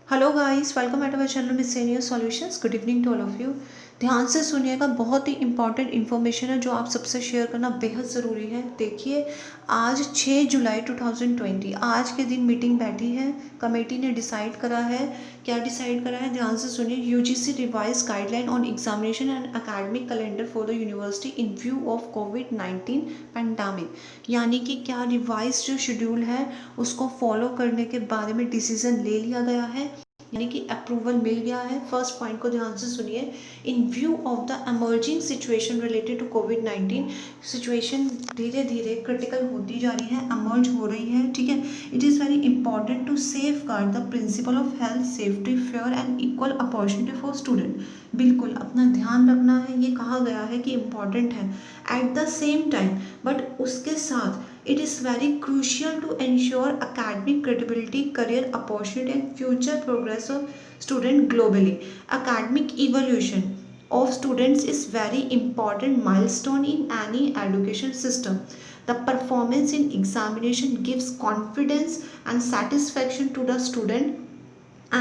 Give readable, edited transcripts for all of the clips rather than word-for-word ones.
Hello guys, welcome at our channel miscellaneous solutions. Good evening to all of you. ध्यान से सुनिएगा, बहुत ही important information है जो आप सबसे शेयर करना बेहद ज़रूरी है। देखिए, आज 6 जुलाई 2020 आज के दिन मीटिंग बैठी है, कमेटी ने डिसाइड करा है। क्या डिसाइड करा है, ध्यान से सुनिए। UGC revise guideline on examination and academic calendar for the university in view of covid pandemic. यानी कि क्या रिवाइज जो शेड्यूल है उसको फॉलो करने के बारे में डिसीजन ले लिया गया है, यानी कि अप्रूवल मिल गया है। फर्स्ट पॉइंट को ध्यान से सुनिए। In view of the emerging situation related to कोविड-19, सिचुएशन धीरे धीरे क्रिटिकल होती जा रही है, एमर्ज हो रही है, ठीक है। It is very important to safeguard the principle of health, safety, fair and equal opportunity for student. बिल्कुल अपना ध्यान रखना है, ये कहा गया है कि इम्पॉर्टेंट है। At the same time, but उसके साथ it is very crucial to ensure academic credibility, career opportunity and future progress of student globally. Academic evaluation of students is very important milestone in any education system. The performance in examination gives confidence and satisfaction to the student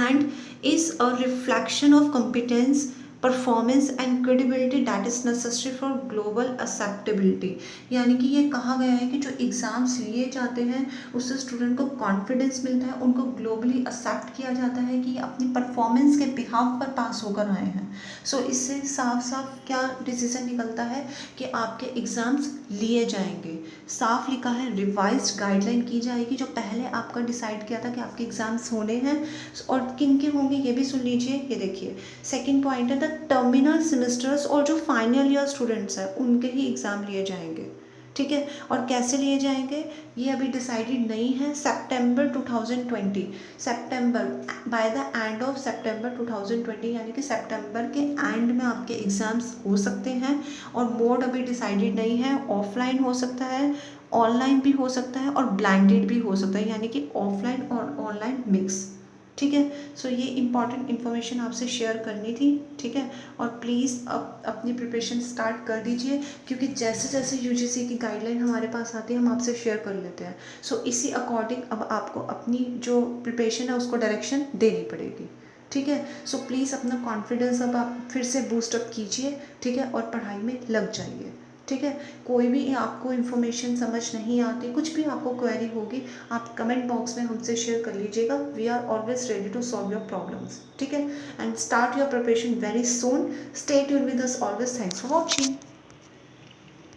and is a reflection of competence, performance and credibility that is necessary for global acceptability. यानी कि ये कहा गया है कि जो exams लिए जाते हैं उससे स्टूडेंट को कॉन्फिडेंस मिलता है, उनको ग्लोबली एक्सेप्ट किया जाता है कि अपनी परफॉर्मेंस के बिहाफ पर पास होकर आए हैं। सो इससे साफ साफ क्या डिसीजन निकलता है कि आपके एग्ज़ाम्स लिए जाएंगे। साफ लिखा है, रिवाइज्ड गाइडलाइन की जाएगी। जो पहले आपका डिसाइड किया था कि आपके एग्ज़ाम्स होने हैं और किन के होंगे ये भी सुन लीजिए। ये देखिए, सेकेंड पॉइंट है द टर्मिनल सेमेस्टर्स और जो फाइनल ईयर स्टूडेंट्स हैं उनके ही एग्ज़ाम लिए जाएंगे, ठीक है। और कैसे लिए जाएंगे ये अभी डिसाइडेड नहीं है। सितंबर 2020, सितंबर बाय द एंड ऑफ सितंबर 2020, यानी कि सितंबर के एंड में आपके एग्ज़ाम्स हो सकते हैं। और मोड अभी डिसाइडेड नहीं है, ऑफलाइन हो सकता है, ऑनलाइन भी हो सकता है और ब्लाइंडेड भी हो सकता है, यानी कि ऑफलाइन और ऑनलाइन मिक्स, ठीक है। सो ये इंपॉर्टेंट इन्फॉर्मेशन आपसे शेयर करनी थी, ठीक है। और प्लीज़ अब अपनी प्रिपरेशन स्टार्ट कर दीजिए, क्योंकि जैसे जैसे यूजीसी की गाइडलाइन हमारे पास आती है हम आपसे शेयर कर लेते हैं। सो इसी अकॉर्डिंग अब आपको अपनी जो प्रिपरेशन है उसको डायरेक्शन देनी पड़ेगी, ठीक है। सो प्लीज़ अपना कॉन्फिडेंस अब आप फिर से बूस्टअप कीजिए, ठीक है, और पढ़ाई में लग जाइए, ठीक है। कोई भी आपको इन्फॉर्मेशन समझ नहीं आती, कुछ भी आपको क्वेरी होगी, आप कमेंट बॉक्स में हमसे शेयर कर लीजिएगा। We are always ready to solve your problems, ठीक है। And start your preparation very soon. Stay tuned with us always. Thanks for watching.